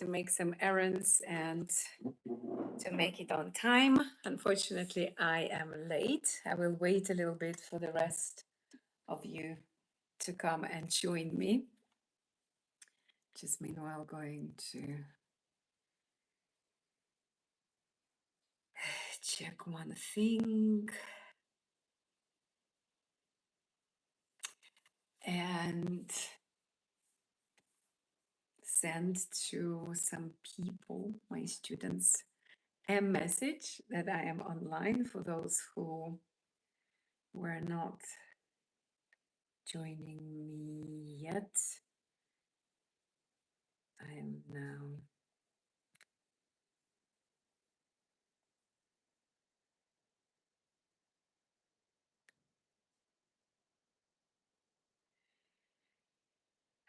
to make some errands and to make it on time. Unfortunately, I am late. I will wait a little bit for the rest of you to come and join me. Just meanwhile going to check one thing. And send to some people, my students, a message that I am online for those who were not joining me yet. I am now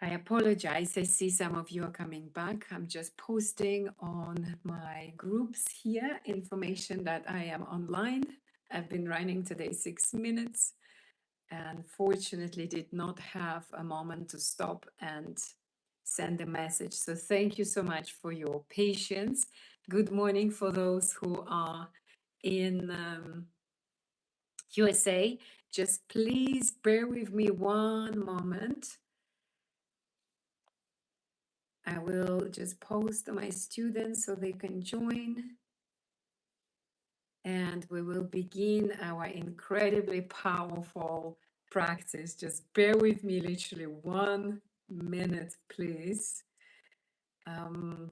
I apologize. I see some of you are coming back. I'm just posting on my groups here information that I am online. I've been running today 6 minutes and fortunately did not have a moment to stop and send a message. So thank you so much for your patience. Good morning for those who are in USA. Just please bear with me one moment. I will just post to my students so they can join. And we will begin our incredibly powerful practice. Just bear with me literally 1 minute, please. And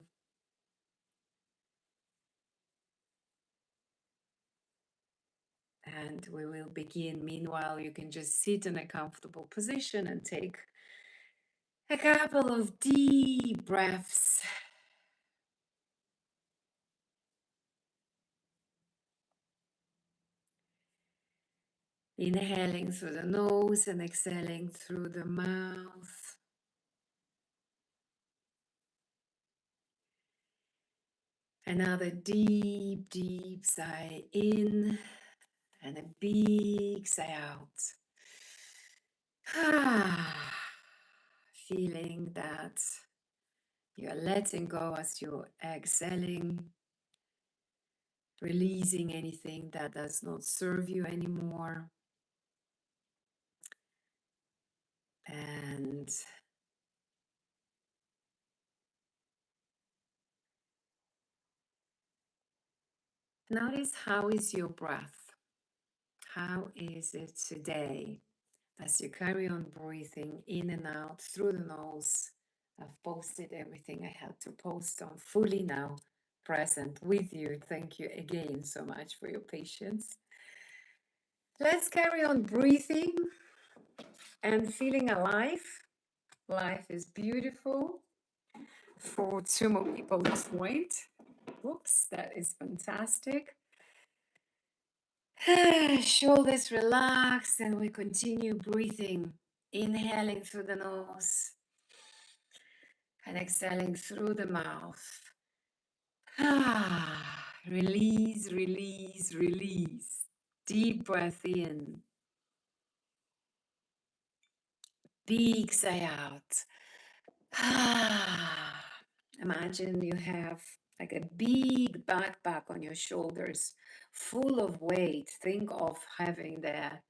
we will begin. Meanwhile, you can just sit in a comfortable position and take a couple of deep breaths. Inhaling through the nose and exhaling through the mouth. Another deep, deep sigh in and a big sigh out. Feeling that you're letting go as you're exhaling, releasing anything that does not serve you anymore. And notice, how is your breath? How is it today as you carry on breathing in and out through the nose? I've posted everything I had to post on, fully now present with you. Thank you again so much for your patience. Let's carry on breathing and feeling alive. Life is beautiful. For 2 more people joined. Whoops, that is fantastic. Shoulders relax and we continue breathing, inhaling through the nose and exhaling through the mouth. Release, release, release. Deep breath in. Big sigh out. Imagine you have like a big backpack on your shoulders, full of weight. Think of having there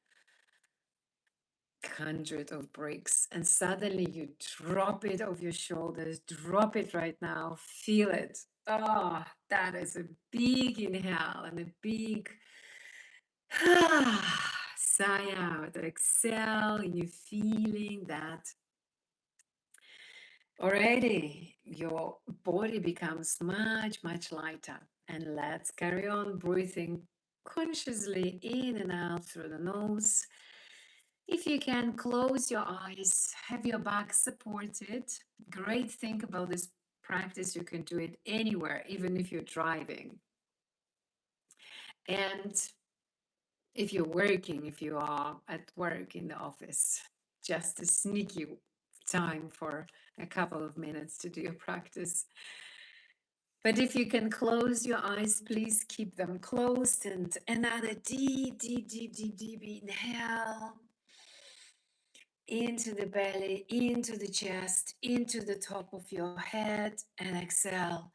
100 of bricks, and suddenly you drop it off your shoulders. Drop it right now. Feel it. Oh, that is a big inhale and a big sigh out. Exhale, and you're feeling that already your body becomes much, much lighter. And let's carry on breathing consciously in and out through the nose. If you can, close your eyes, have your back supported. Great thing about this practice, you can do it anywhere, even if you're driving. And if you're working, if you are at work in the office, just a sneaky time for a couple of minutes to do your practice. But if you can close your eyes, please keep them closed. And another deep, deep, deep, deep, deep inhale. into the belly, into the chest, into the top of your head, and exhale.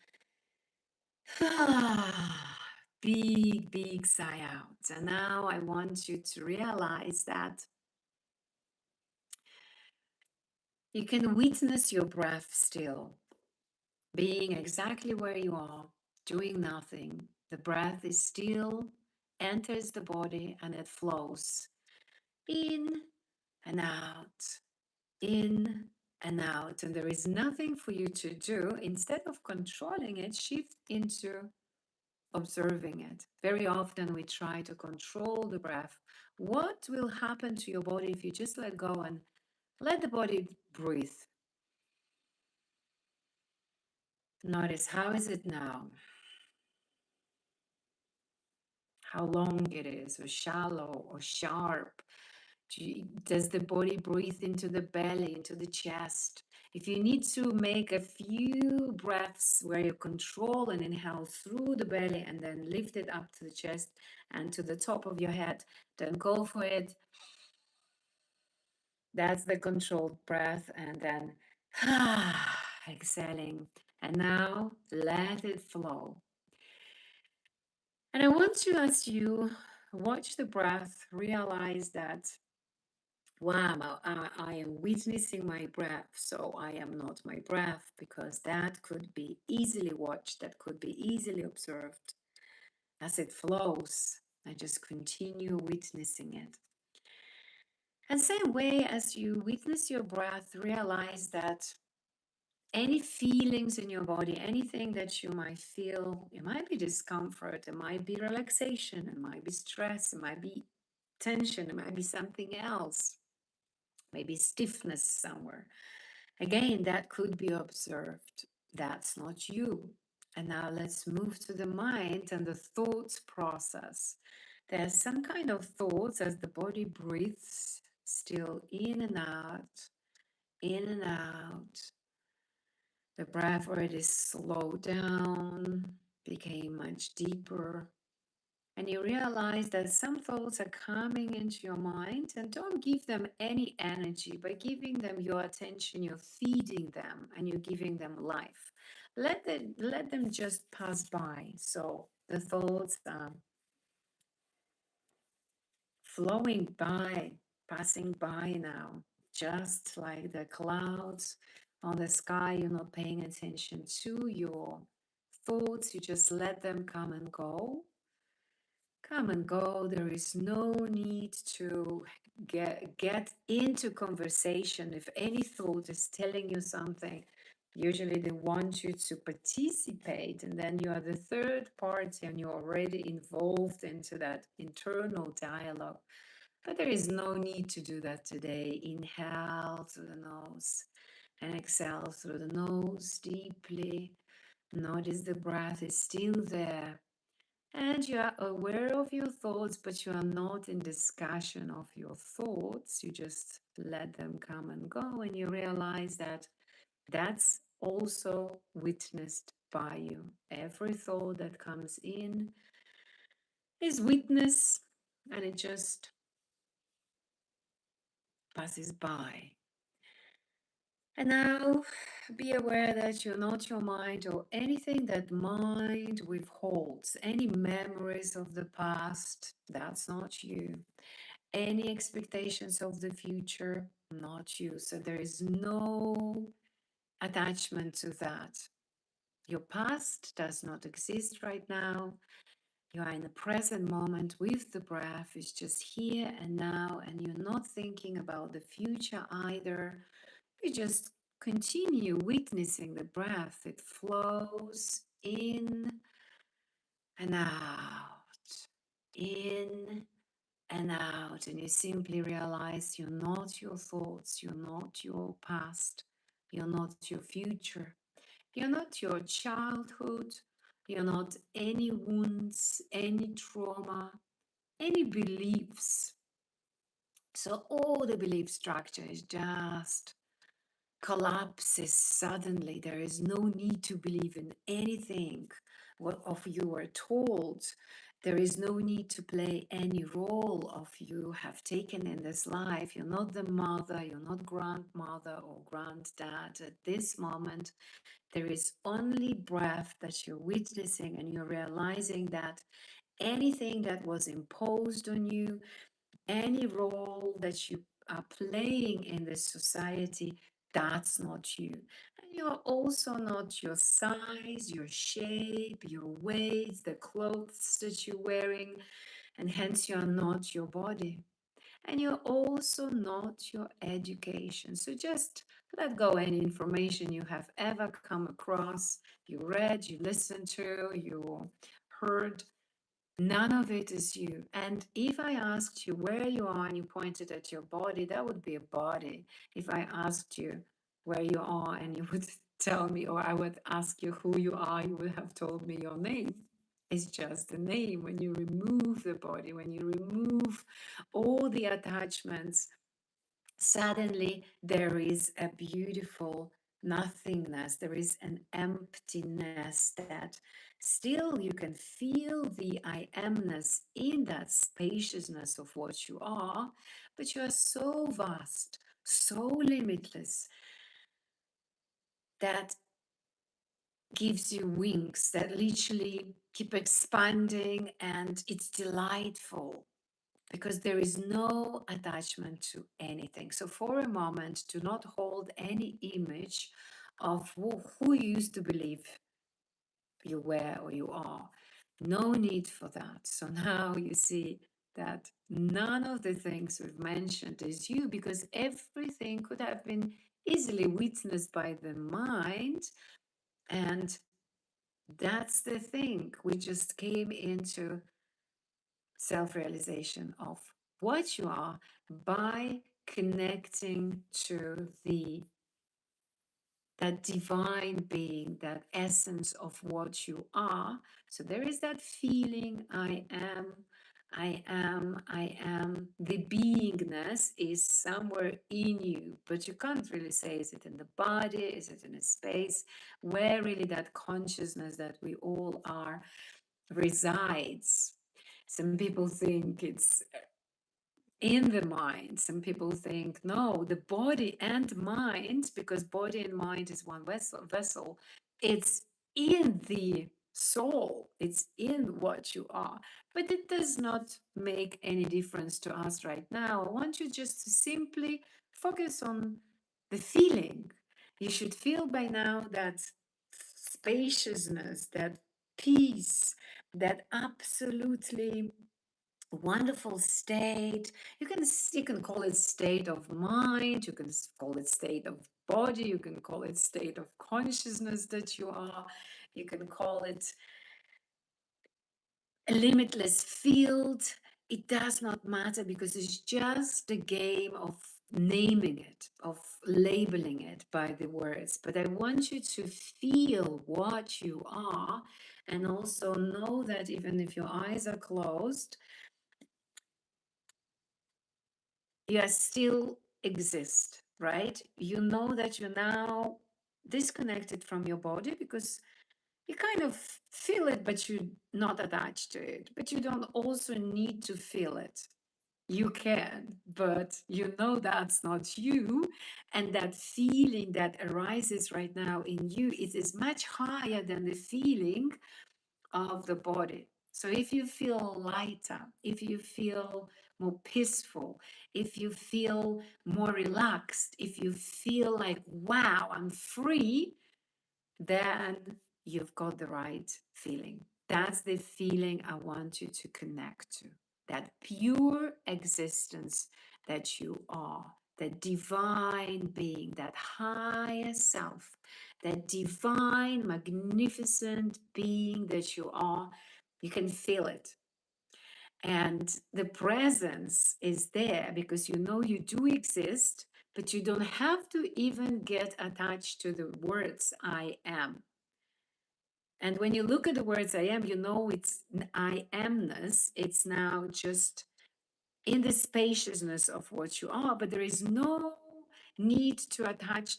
Big, big sigh out. And now I want you to realize that you can witness your breath still, being exactly where you are, doing nothing. The breath is still, enters the body, and it flows in and out, in and out. And there is nothing for you to do. Instead of controlling it, shift into observing it. Very often we try to control the breath. What will happen to your body if you just let go and let the body breathe? Notice, how is it now? How long it is, or shallow or sharp? Does the body breathe into the belly, into the chest? If you need to make a few breaths where you control and inhale through the belly and then lift it up to the chest and to the top of your head, then go for it. That's the controlled breath. And then exhaling. And now let it flow. And I want to, as you watch the breath, realize that, wow, I am witnessing my breath, so I am not my breath, because that could be easily watched, that could be easily observed as it flows. I just continue witnessing it. And same way as you witness your breath, realize that any feelings in your body, anything that you might feel, it might be discomfort, it might be relaxation, it might be stress, it might be tension, it might be something else, maybe stiffness somewhere. Again, that could be observed. That's not you. And now let's move to the mind and the thoughts process. There's some kind of thoughts as the body breathes still in and out, in and out. The breath already slowed down, became much deeper. And you realize that some thoughts are coming into your mind, and don't give them any energy. By giving them your attention, you're feeding them and you're giving them life. Let them just pass by. So the thoughts are flowing by, passing by now, just like the clouds on the sky. You're not paying attention to your thoughts, you just let them come and go. Come and go. There is no need to get into conversation. If any thought is telling you something, usually they want you to participate, and then you are the third party and you're already involved into that internal dialogue. But there is no need to do that today. Inhale through the nose and exhale through the nose deeply. Notice the breath is still there. And you are aware of your thoughts, but you are not in discussion of your thoughts. You just let them come and go, and you realize that that's also witnessed by you. Every thought that comes in is witnessed, and it just passes by. And now be aware that you're not your mind or anything that mind withholds. Any memories of the past, that's not you. Any expectations of the future, not you. So there is no attachment to that. Your past does not exist right now. You are in the present moment with the breath. It's just here and now, and you're not thinking about the future either. You just continue witnessing the breath. It flows in and out, in and out. And you simply realize you're not your thoughts, you're not your past, you're not your future, you're not your childhood, you're not any wounds, any trauma, any beliefs. So all the belief structure is just collapses suddenly. There is no need to believe in anything what of you were told. There is no need to play any role of you have taken in this life. You're not the mother, you're not grandmother or granddad. At this moment, there is only breath that you're witnessing, and you're realizing that anything that was imposed on you, any role that you are playing in this society, that's not you. And you're also not your size, your shape, your weight, the clothes that you're wearing, and hence you're not your body. And you're also not your education. So just let go any information you have ever come across, you read, you listened to, you heard. None of it is you. And if I asked you where you are and you pointed at your body, that would be a body. If I asked you where you are and you would tell me, or I would ask you who you are, you would have told me your name. It's just a name. When you remove the body, when you remove all the attachments, suddenly there is a beautiful nothingness. There is an emptiness that still you can feel the I amness in that spaciousness of what you are, but you are so vast, so limitless, that gives you wings that literally keep expanding, and it's delightful because there is no attachment to anything. So for a moment, do not hold any image of who you used to believe you were or you are. No need for that. So now you see that none of the things we've mentioned is you, because everything could have been easily witnessed by the mind. And that's the thing. We just came into self-realization of what you are by connecting to that divine being, that essence of what you are. So there is that feeling, I am, I am, I am. The beingness is somewhere in you, but you can't really say, is it in the body, is it in a space where really that consciousness that we all are resides. Some people think it's in the mind. Some people think, no, the body and mind, because body and mind is one vessel, it's in the soul, it's in what you are. But it does not make any difference to us right now. I want you just to simply focus on the feeling. You should feel by now that spaciousness, that peace, that absolutely wonderful state. You can call it state of mind, you can call it state of body, you can call it state of consciousness that you are, you can call it a limitless field. It does not matter, because it's just a game of naming it, of labeling it by the words. But I want you to feel what you are, and also know that even if your eyes are closed, you still exist, right? You know that you're now disconnected from your body, because you kind of feel it, but you're not attached to it. But you don't also need to feel it. You can, but you know that's not you. And that feeling that arises right now in you is much higher than the feeling of the body. So if you feel lighter, if you feel more peaceful, if you feel more relaxed, if you feel like, wow, I'm free, then you've got the right feeling. That's the feeling I want you to connect to. That pure existence that you are, that divine being, that higher self, that divine, magnificent being that you are. You can feel it. And the presence is there because you know you do exist, but you don't have to even get attached to the words I am. And when you look at the words I am, you know it's I amness. It's now just in the spaciousness of what you are, but there is no need to attach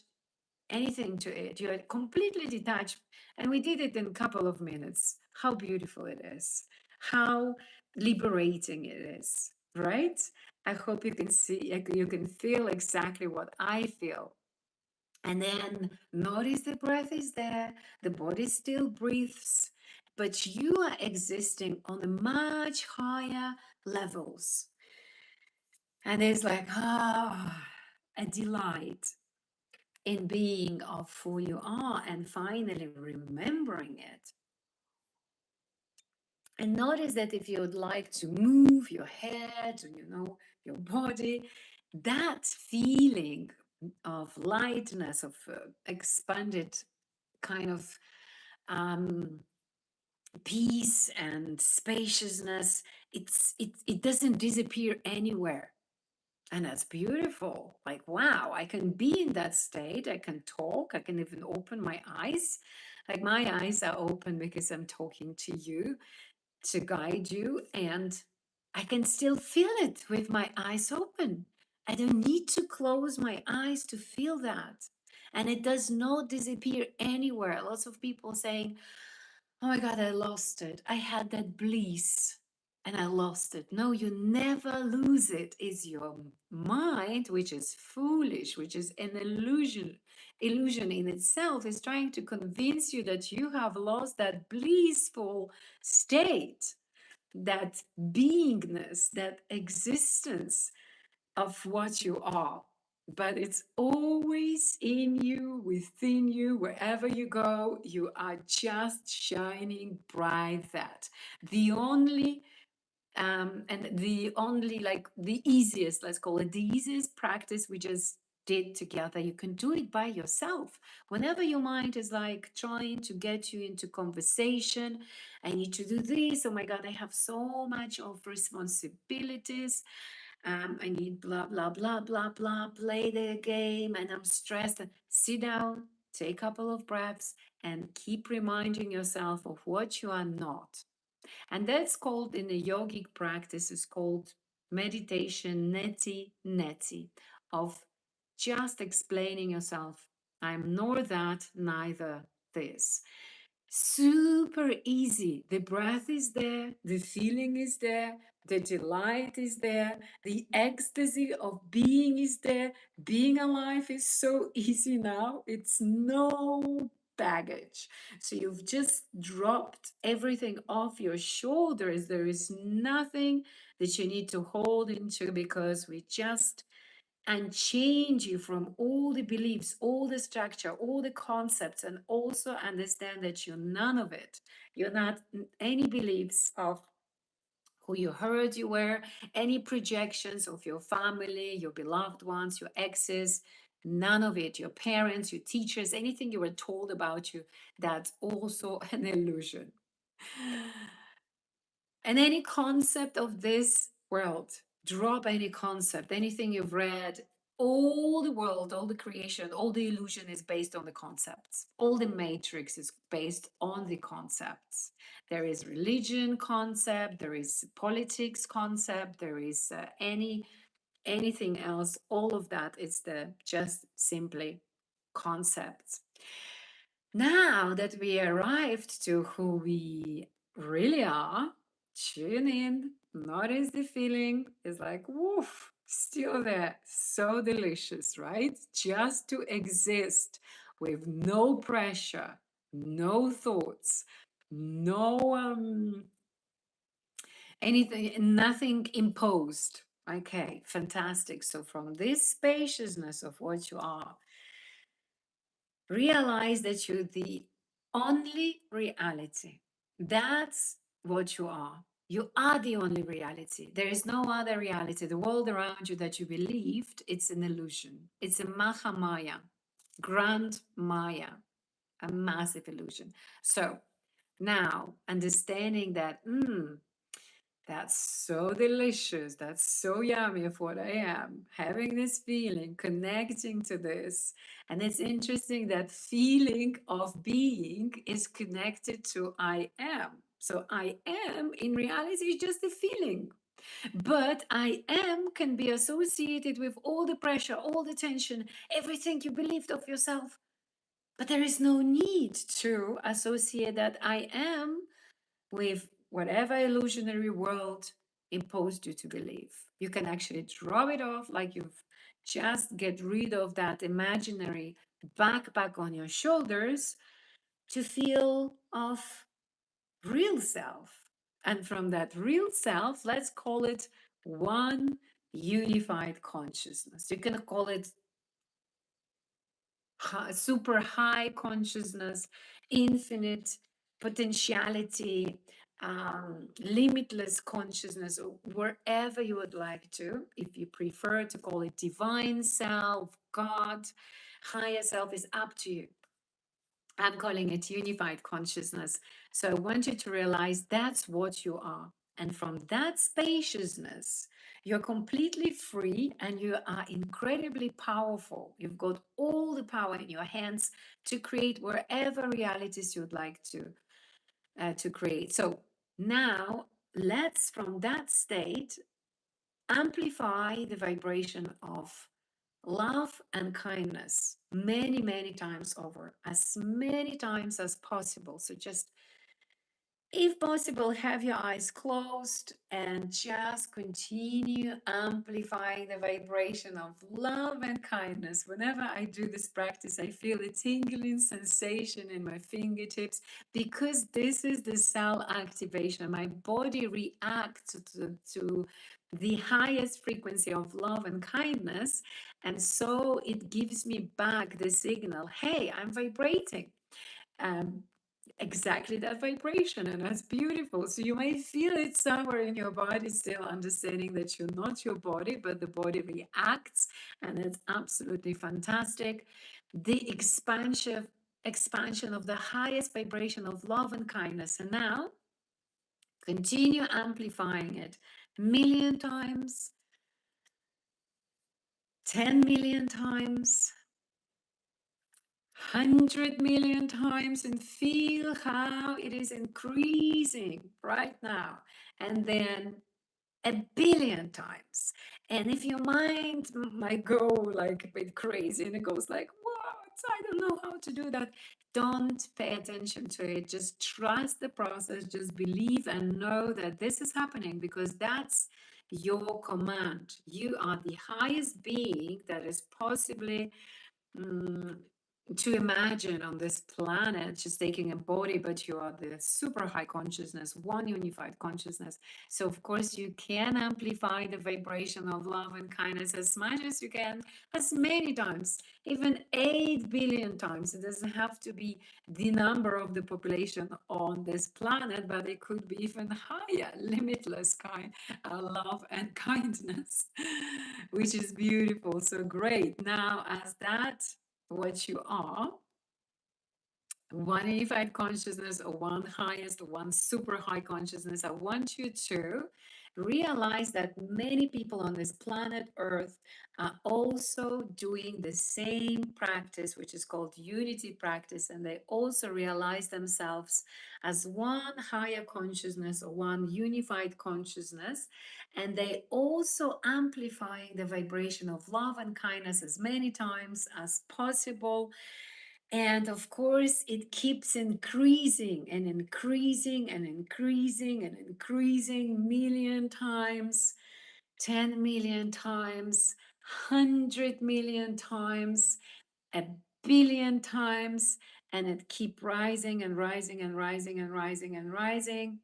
anything to it. You are completely detached. And we did it in a couple of minutes. How beautiful it is. how liberating it is, right? I hope you can see, you can feel exactly what I feel. And then notice the breath is there, the body still breathes, but you are existing on a much higher levels. And it's like, a delight in being of who you are and finally remembering it. And notice that if you would like to move your head, your body, that feeling of lightness, of expanded kind of um, peace and spaciousness, it doesn't disappear anywhere. And that's beautiful. Like, wow, I can be in that state. I can talk. I can even open my eyes. Like, my eyes are open because I'm talking to you to guide you, and I can still feel it with my eyes open. I don't need to close my eyes to feel that. And it does not disappear anywhere. Lots of people saying, oh my God, I lost it. I had that bliss and I lost it. No, you never lose it. It's your mind, which is foolish, which is an illusion. Illusion in itself is trying to convince you that you have lost that blissful state, that beingness, that existence of what you are. But it's always in you, within you, wherever you go, you are just shining bright. That the only and the only, like, the easiest, let's call it the easiest practice we just did together. You can do it by yourself. Whenever your mind is like trying to get you into conversation, I need to do this, oh my God, I have so much of responsibilities, I need blah, blah, blah, blah, blah, play the game, and I'm stressed. Sit down, take a couple of breaths, and keep reminding yourself of what you are not. And that's called, in a yogic practice, is called meditation neti neti, of just explaining yourself, I'm nor that, neither this. Super easy. The breath is there, the feeling is there, the delight is there, the ecstasy of being is there. Being alive is so easy now. It's no baggage. So you've just dropped everything off your shoulders. There is nothing that you need to hold into, because we just and change you from all the beliefs, all the structure, all the concepts, and also understand that you're none of it. You're not any beliefs of who you heard you were, any projections of your family, your beloved ones, your exes, none of it. Your parents, your teachers, anything you were told about you, that's also an illusion. And any concept of this world, drop any concept, anything you've read, all the world, all the creation, all the illusion is based on the concepts. All the matrix is based on the concepts. There is religion concept, there is politics concept, there is anything else. All of that is the just simply concepts. Now that we arrived to who we really are, tune in, notice the feeling. It's like, woof, still there. So delicious, right? Just to exist with no pressure, no thoughts, no anything, nothing imposed. Okay, fantastic. So from this spaciousness of what you are, realize that you're the only reality. That's what you are. You are the only reality. There is no other reality. The world around you that you believed, it's an illusion. It's a Mahamaya, grand Maya, a massive illusion. So now understanding that, that's so delicious. That's so yummy of what I am. Having this feeling, connecting to this. And it's interesting that feeling of being is connected to I am. So I am in reality is just a feeling. But I am can be associated with all the pressure, all the tension, everything you believed of yourself. But there is no need to associate that I am with whatever illusionary world imposed you to believe. You can actually drop it off, like you've just get rid of that imaginary backpack on your shoulders to feel of real self. And from that real self, let's call it one unified consciousness. You can call it super high consciousness, infinite potentiality, limitless consciousness, or wherever you would like to. If you prefer to call it divine self, God, higher self, is up to you. I'm calling it unified consciousness. So I want you to realize that's what you are. And from that spaciousness, you're completely free and you are incredibly powerful. You've got all the power in your hands to create wherever realities you'd like to create. So now let's, from that state, amplify the vibration of love and kindness many, many times over, as many times as possible. So just, if possible, have your eyes closed and just continue amplifying the vibration of love and kindness. Whenever I do this practice, I feel a tingling sensation in my fingertips because this is the cell activation. My body reacts to the highest frequency of love and kindness. And so it gives me back the signal, hey, I'm vibrating. Um, exactly that vibration, and that's beautiful. So you may feel it somewhere in your body, still understanding that you're not your body, but the body reacts, and it's absolutely fantastic. The expansion of the highest vibration of love and kindness. And now continue amplifying it million times, 10 million times, 100 million times, and feel how it is increasing right now. And then 1 billion times. And if your mind might go like a bit crazy and it goes like, what? I don't know how to do that. Don't pay attention to it. Just trust the process. Just believe and know that this is happening because that's your command. You are the highest being that is possibly to imagine on this planet, just taking a body, but you are the super high consciousness, one unified consciousness. So of course you can amplify the vibration of love and kindness as much as you can, as many times, even 8 billion times. It doesn't have to be the number of the population on this planet, but it could be even higher, limitless kind love and kindness, which is beautiful. So great. Now, as that what you are, one unified consciousness, or one highest, or one super high consciousness, I want you to realize that many people on this planet Earth are also doing the same practice, which is called unity practice, and they also realize themselves as one higher consciousness or one unified consciousness, and they also amplifying the vibration of love and kindness as many times as possible. And of course, it keeps increasing and increasing and increasing and increasing million times, 10 million times, 100 million times, 1 billion times, and it keep rising and rising and rising and rising and rising.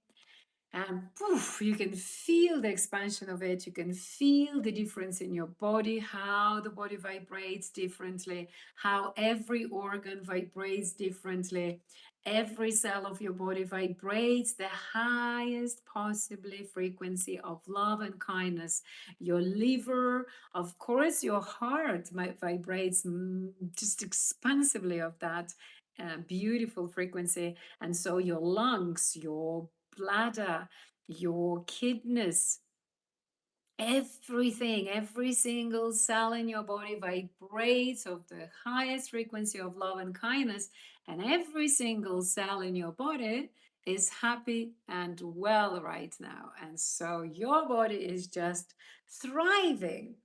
And poof, you can feel the expansion of it. You can feel the difference in your body, how the body vibrates differently, how every organ vibrates differently. Every cell of your body vibrates the highest possibly frequency of love and kindness. Your liver, of course, your heart vibrates just expansively of that beautiful frequency. And so your lungs, your bladder, your kidneys, everything, every single cell in your body vibrates of the highest frequency of love and kindness, and every single cell in your body is happy and well right now. And so your body is just thriving.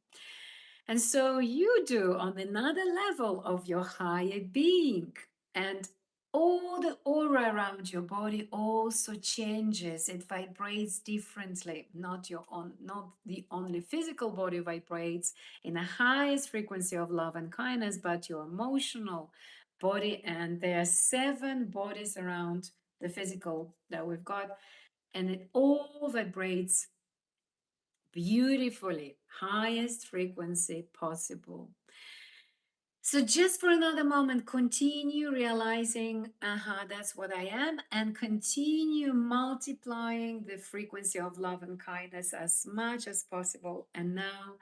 And so you do on another level of your higher being. And all the aura around your body also changes. It vibrates differently. Not your own, not the only physical body vibrates in the highest frequency of love and kindness, but your emotional body. And there are 7 bodies around the physical that we've got, and it all vibrates beautifully, highest frequency possible. So just for another moment, continue realizing, that's what I am, and continue multiplying the frequency of love and kindness as much as possible. And now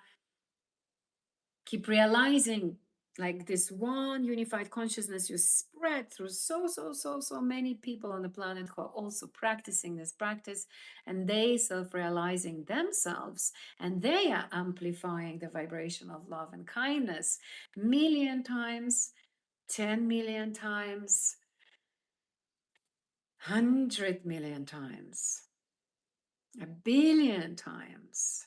keep realizing, like this one unified consciousness you spread through so many people on the planet who are also practicing this practice, and they self-realizing themselves, and they are amplifying the vibration of love and kindness million times, 10 million times, 100 million times, a billion times,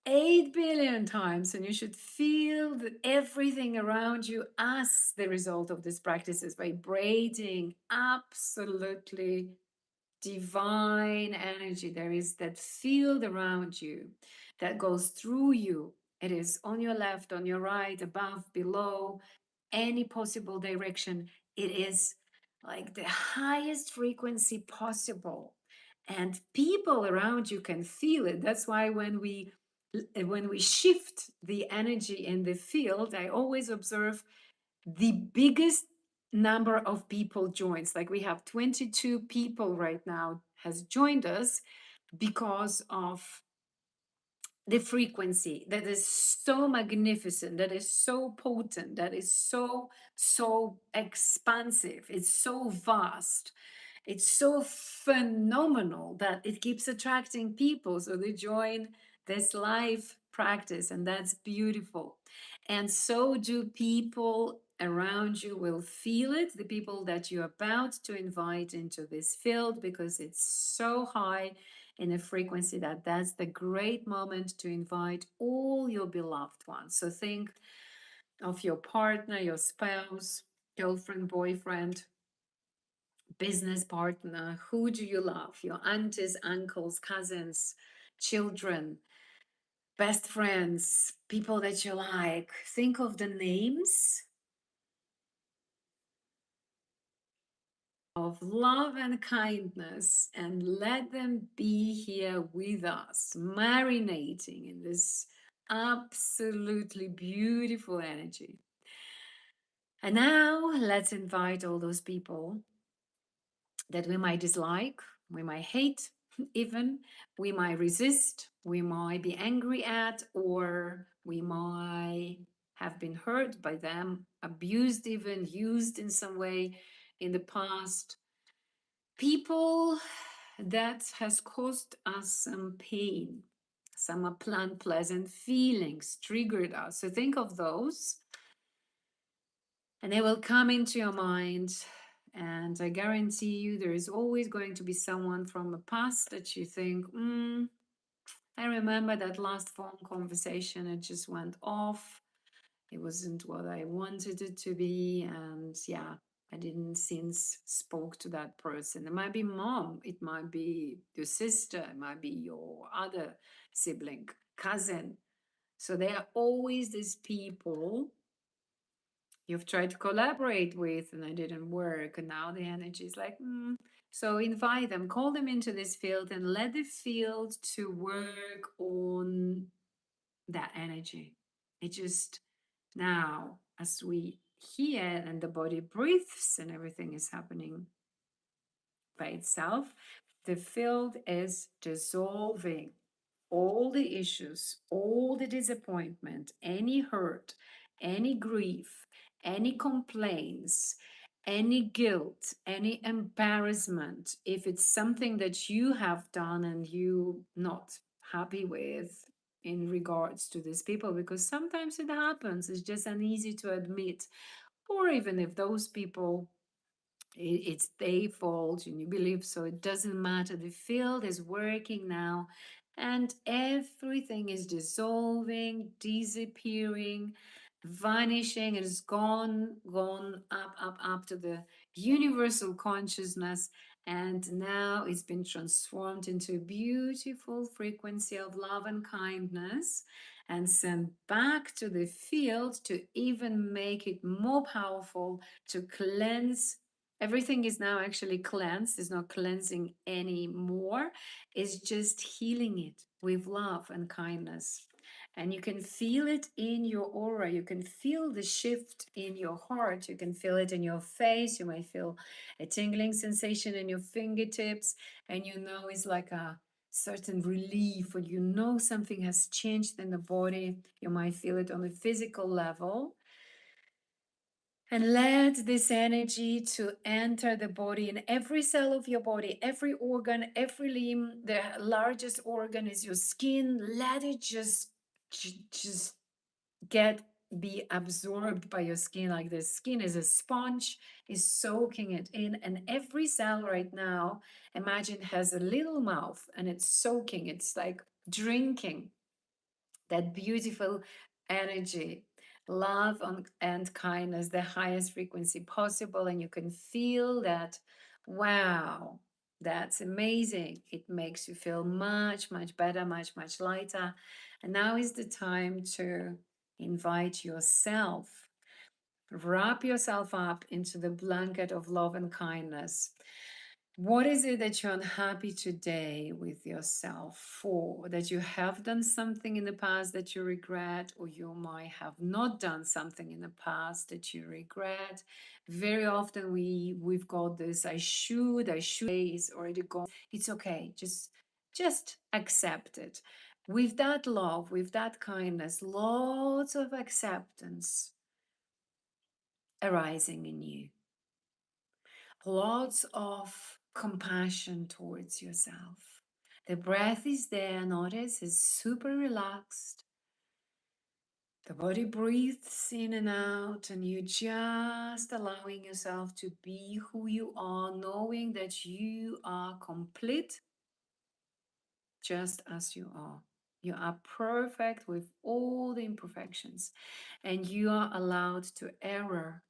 8 billion times, and you should feel that everything around you as the result of this practice is vibrating absolutely divine energy. There is that field around you that goes through you. It is on your left, on your right, above, below, any possible direction. It is like the highest frequency possible, and people around you can feel it. That's why when we shift the energy in the field, I always observe the biggest number of people joins. Like we have 22 people right now has joined us because of the frequency that is so magnificent, that is so potent, that is so expansive, it's so vast, it's so phenomenal that it keeps attracting people, so they join this live practice, and that's beautiful. And so do people around you will feel it, the people that you're about to invite into this field, because it's so high in a frequency that that's the great moment to invite all your beloved ones. So think of your partner, your spouse, girlfriend, boyfriend, business partner. Who do you love? Your aunties, uncles, cousins, children, best friends, people that you like. Think of the names of love and kindness, and let them be here with us, marinating in this absolutely beautiful energy. And now let's invite all those people that we might dislike, we might hate, even we might resist, we might be angry at, or we might have been hurt by them, abused, even used in some way in the past. People that has caused us some pain, some unpleasant feelings, triggered us. So think of those, and they will come into your mind. And I guarantee you, there is always going to be someone from the past that you think, I remember that last phone conversation, it just went off. It wasn't what I wanted it to be. And yeah, I didn't since spoke to that person. It might be mom, it might be your sister, it might be your other sibling, cousin. So there are always these people you've tried to collaborate with and it didn't work. And now the energy is like, So invite them, call them into this field, and let the field to work on that energy. It just now, as we hear and the body breathes and everything is happening by itself, the field is dissolving all the issues, all the disappointment, any hurt, any grief, any complaints, any guilt, any embarrassment. If it's something that you have done and you not happy with in regards to these people, because sometimes it happens, it's just uneasy to admit. Or even if those people, it's their fault and you believe so, it doesn't matter. The field is working now, and everything is dissolving, disappearing. vanishing. It is gone up to the universal consciousness. And now it's been transformed into a beautiful frequency of love and kindness and sent back to the field to even make it more powerful to cleanse. Everything is now actually cleansed, it's not cleansing anymore, it's just healing it with love and kindness. And you can feel it in your aura. You can feel the shift in your heart. You can feel it in your face. You might feel a tingling sensation in your fingertips. And you know it's like a certain relief, or you know something has changed in the body. You might feel it on the physical level. And let this energy to enter the body, in every cell of your body, every organ, every limb. The largest organ is your skin. Let it just get be absorbed by your skin. Like the skin is a sponge, is soaking it in. And every cell right now, imagine, has a little mouth and it's soaking. It's like drinking that beautiful energy, love and kindness, the highest frequency possible. And you can feel that, wow, that's amazing. It makes you feel much, much better, much, much lighter. And now is the time to invite yourself, wrap yourself up into the blanket of love and kindness. What is it that you're unhappy today with yourself for? That you have done something in the past that you regret, or you might have not done something in the past that you regret. Very often we've got this I should is already gone. It's okay. Just accept it. With that love, with that kindness, lots of acceptance arising in you. Lots of compassion towards yourself. The breath is there, notice, is super relaxed. The body breathes in and out, and you're just allowing yourself to be who you are, knowing that you are complete just as you are. You are perfect with all the imperfections, and you are allowed to error.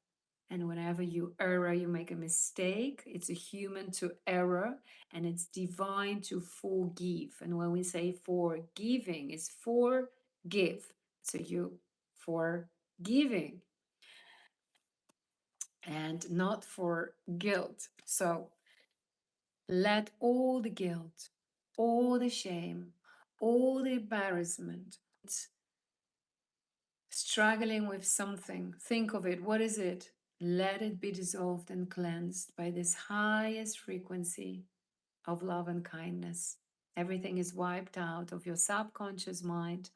And whenever you err, you make a mistake. It's a human to error, and it's divine to forgive. And when we say forgiving, it's forgive. So you forgiving and not for guilt. So let all the guilt, all the shame, all the embarrassment, struggling with something, think of it. What is it? Let it be dissolved and cleansed by this highest frequency of love and kindness. Everything is wiped out of your subconscious mind,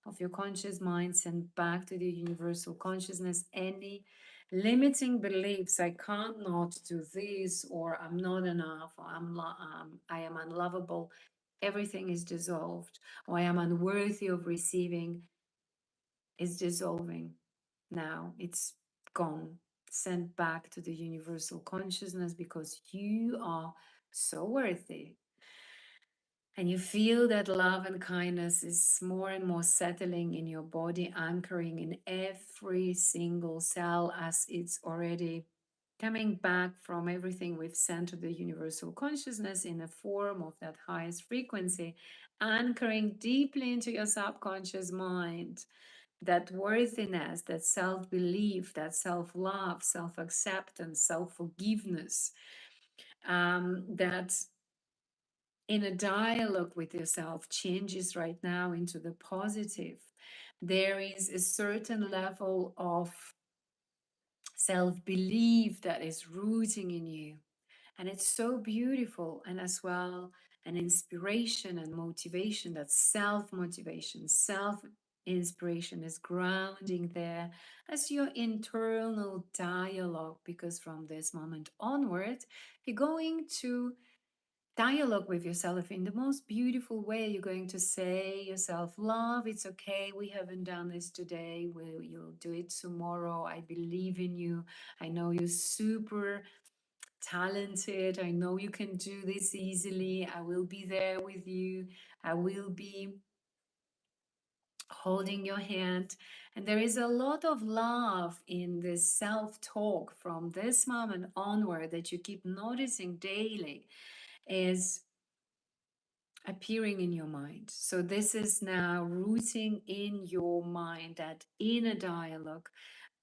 of your conscious mind, sent back to the universal consciousness. Any limiting beliefs, I can't not do this, or I'm not enough, or I am unlovable, everything is dissolved, or I am unworthy of receiving, is dissolving now. It's gone, sent back to the universal consciousness, because you are so worthy. And you feel that love and kindness is more and more settling in your body, anchoring in every single cell, as it's already coming back from everything we've sent to the universal consciousness in the form of that highest frequency, anchoring deeply into your subconscious mind. That worthiness, that self belief, that self love, self acceptance, self forgiveness, that in a dialogue with yourself changes right now into the positive. There is a certain level of self belief that is rooting in you. And it's so beautiful. And as well, an inspiration and motivation, that self motivation, self inspiration is grounding there as your internal dialogue. Because from this moment onward, you're going to dialogue with yourself in the most beautiful way. You're going to say yourself, love, it's okay, we haven't done this today, you'll do it tomorrow, I believe in you, I know you're super talented, I know you can do this easily, I will be there with you, I will be holding your hand. And there is a lot of love in this self talk from this moment onward that you keep noticing daily is appearing in your mind. So this is now rooting in your mind, that inner dialogue,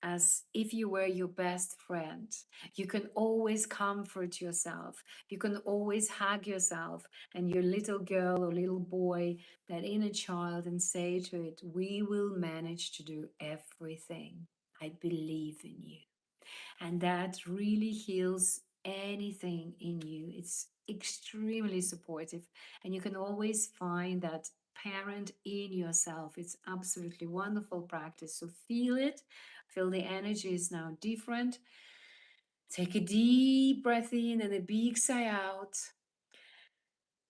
as if you were your best friend. You can always comfort yourself. You can always hug yourself and your little girl or little boy, that inner child, and say to it, we will manage to do everything. I believe in you. And that really heals anything in you. It's extremely supportive. And you can always find that parent in yourself. It's absolutely wonderful practice. So feel it. Feel the energy is now different. Take a deep breath in and a big sigh out.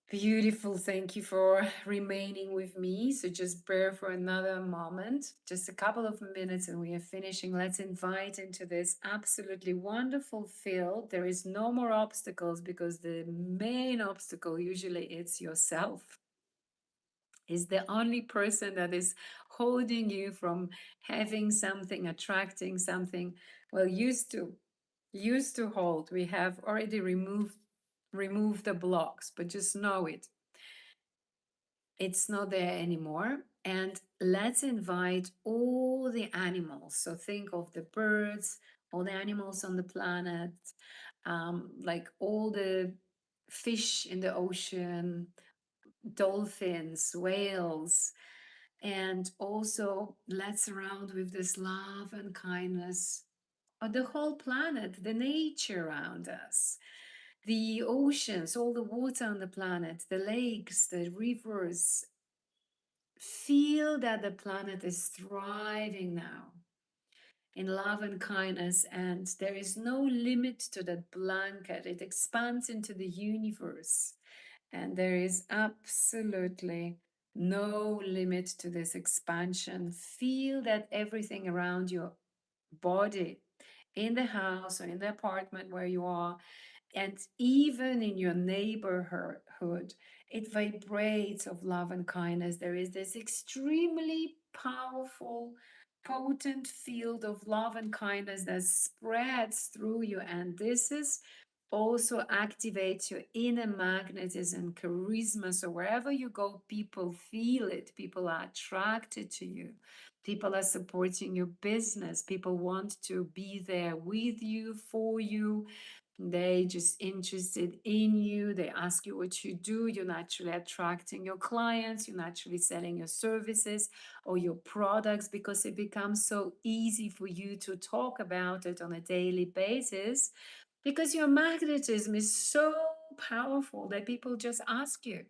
Beautiful. Thank you for remaining with me. So just bear for another moment, just a couple of minutes, and we are finishing. Let's invite into this absolutely wonderful field. There is no more obstacles because the main obstacle usually it's yourself. Is the only person that is holding you from having something, attracting something. Well, used to hold. We have already removed the blocks, but just know it, it's not there anymore. And let's invite all the animals. So think of the birds, all the animals on the planet, like all the fish in the ocean, dolphins, whales. And also let's surround with this love and kindness of the whole planet, the nature around us, the oceans, all the water on the planet, the lakes, the rivers. Feel that the planet is thriving now in love and kindness, and there is no limit to that blanket. It expands into the universe, and there is absolutely no limit to this expansion. Feel that everything around your body, in the house or in the apartment where you are, and even in your neighborhood, it vibrates of love and kindness. There is this extremely powerful, potent field of love and kindness that spreads through you. And this is also activates your inner magnetism, charisma. So wherever you go, people feel it. People are attracted to you. People are supporting your business. People want to be there with you, for you. They just interested in you. They ask you what you do. You're naturally attracting your clients. You're naturally selling your services or your products because it becomes so easy for you to talk about it on a daily basis because your magnetism is so powerful that people just ask you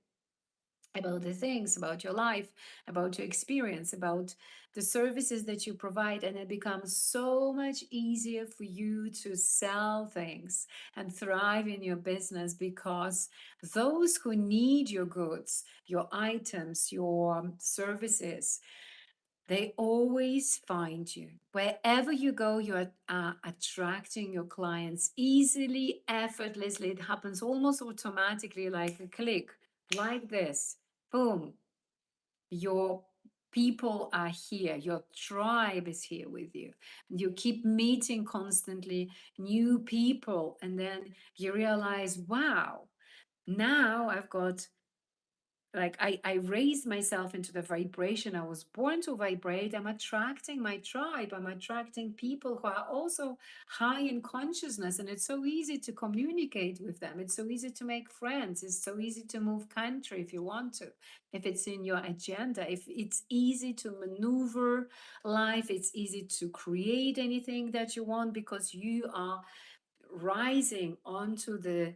about the things, about your life, about your experience, about the services that you provide. And it becomes so much easier for you to sell things and thrive in your business because those who need your goods, your items, your services, they always find you. Wherever you go, you're attracting your clients easily, effortlessly. It happens almost automatically, like a click, like this. Boom. Your people are here. Your tribe is here with you. You keep meeting constantly new people. And then you realize, wow, now I've got like I raised myself into the vibration I was born to vibrate. I'm attracting my tribe. I'm attracting people who are also high in consciousness. And it's so easy to communicate with them. It's so easy to make friends. It's so easy to move country if you want to, if it's in your agenda, if it's easy to maneuver life, it's easy to create anything that you want because you are rising onto the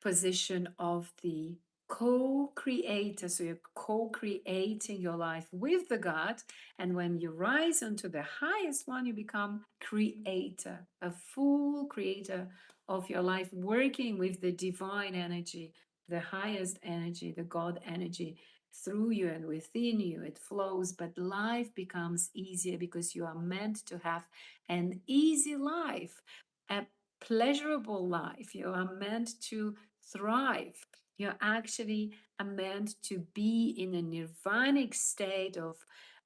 position of the co-creator. So you're co-creating your life with the God. And when you rise onto the highest one, you become creator, a full creator of your life, working with the divine energy, the highest energy, the God energy through you and within you. It flows, but life becomes easier because you are meant to have an easy life, a pleasurable life. You are meant to thrive. You're actually meant to be in a nirvanic state of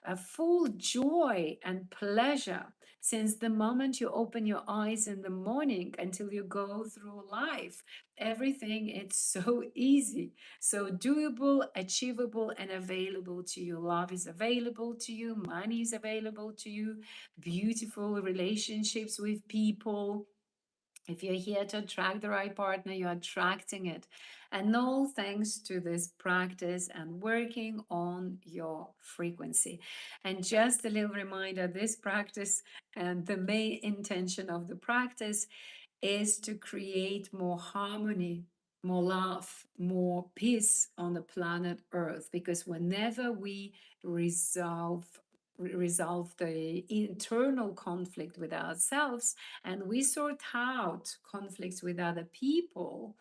a full joy and pleasure since the moment you open your eyes in the morning until you go through life. Everything it's so easy, so doable, achievable, and available to you. Love is available to you, money is available to you, beautiful relationships with people. If you're here to attract the right partner, you're attracting it. And all thanks to this practice and working on your frequency. And just a little reminder, this practice and the main intention of the practice is to create more harmony, more love, more peace on the planet Earth. Because whenever we resolve resolve the internal conflict with ourselves and we sort out conflicts with other people,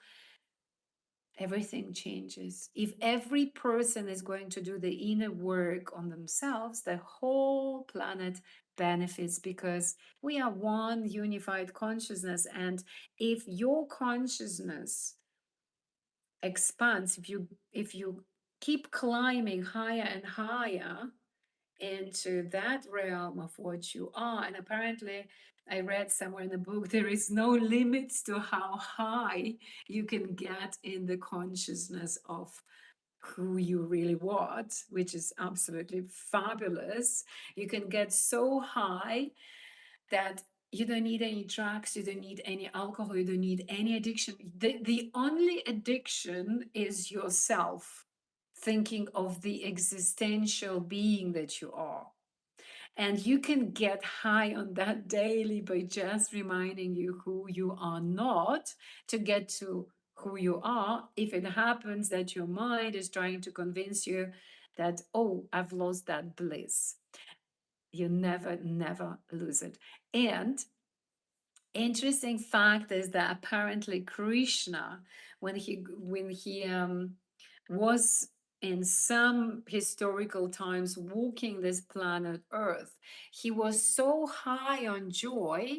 everything changes. If every person is going to do the inner work on themselves, the whole planet benefits because we are one unified consciousness. And if your consciousness expands, if you keep climbing higher and higher into that realm of what you are, and apparently I read somewhere in the book there is no limits to how high you can get in the consciousness of who you really want, which is absolutely fabulous. You can get so high that you don't need any drugs, you don't need any alcohol, you don't need any addiction. The only addiction is yourself thinking of the existential being that you are. And you can get high on that daily by just reminding you who you are not to get to who you are. If it happens that your mind is trying to convince you that, oh, I've lost that bliss, you never, never lose it. And interesting fact is that apparently Krishna, when he was in some historical times walking this planet Earth, he was so high on joy,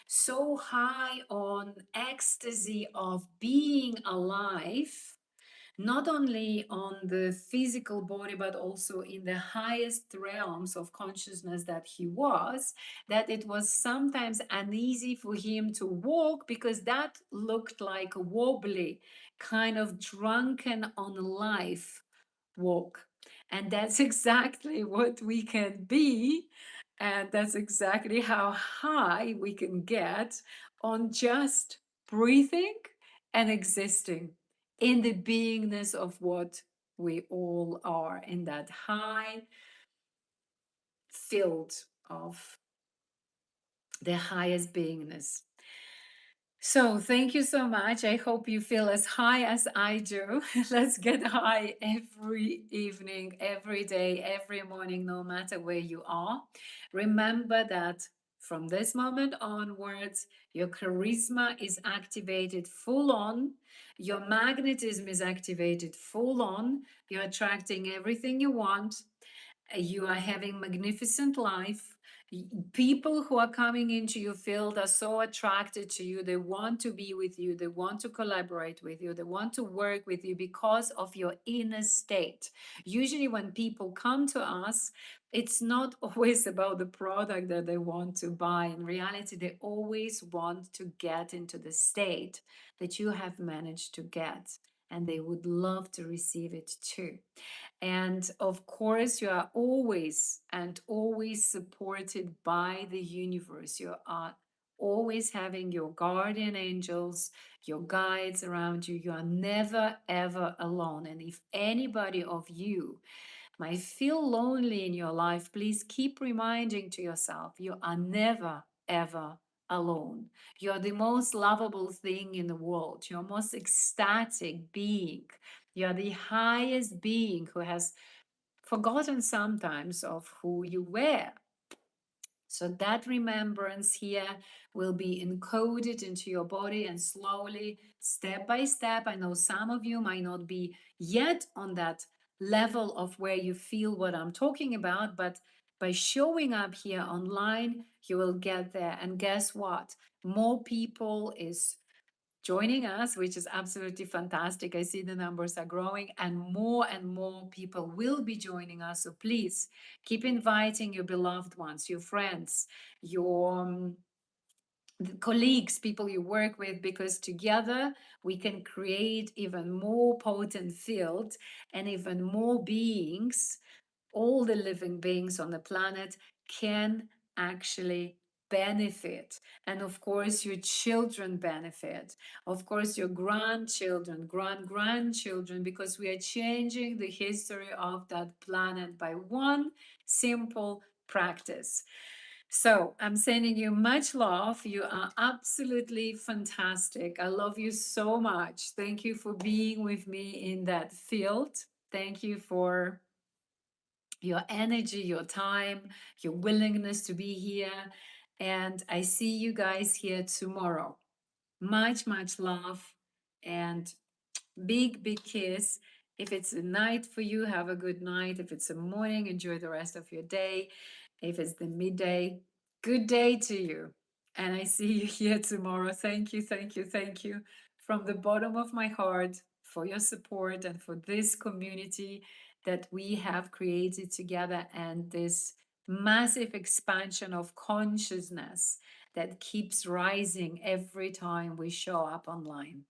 so high on ecstasy of being alive, not only on the physical body, but also in the highest realms of consciousness that he was, that it was sometimes uneasy for him to walk because that looked like a wobbly, kind of drunken on life walk. And that's exactly what we can be. And that's exactly how high we can get on just breathing and existing in the beingness of what we all are, in that high field of the highest beingness. So thank you so much. I hope you feel as high as I do. Let's get high every evening, every day, every morning, no matter where you are. Remember that from this moment onwards, your charisma is activated full on. Your magnetism is activated full on. You're attracting everything you want. You are having magnificent life. People who are coming into your field are so attracted to you. They want to be with you. They want to collaborate with you. They want to work with you because of your inner state. Usually when people come to us, it's not always about the product that they want to buy. In reality, they always want to get into the state that you have managed to get, and they would love to receive it too. And of course, you are always and always supported by the universe. You are always having your guardian angels, your guides around you. You are never, ever alone. And if anybody of you might feel lonely in your life, please keep reminding to yourself you are never, ever alone. You're the most lovable thing in the world. You're most ecstatic being. You're the highest being who has forgotten sometimes of who you were. So that remembrance here will be encoded into your body, and slowly, step by step. I know some of you might not be yet on that level of where you feel what I'm talking about, but by showing up here online, you will get there. And guess what? More people is joining us, which is absolutely fantastic. I see the numbers are growing and more people will be joining us. So please keep inviting your beloved ones, your friends, your the colleagues, people you work with, because together we can create even more potent field and even more beings. All the living beings on the planet can actually benefit. And of course, your children benefit. Of course, your grandchildren, grandchildren, because we are changing the history of that planet by one simple practice. So I'm sending you much love. You are absolutely fantastic. I love you so much. Thank you for being with me in that field. Thank you for your energy, your time, your willingness to be here. And I see you guys here tomorrow. Much love and big kiss. If it's a night for you, have a good night. If it's a morning, enjoy the rest of your day. If it's the midday, good day to you. And I see you here tomorrow. Thank you from the bottom of my heart for your support and for this community that we have created together and this massive expansion of consciousness that keeps rising every time we show up online.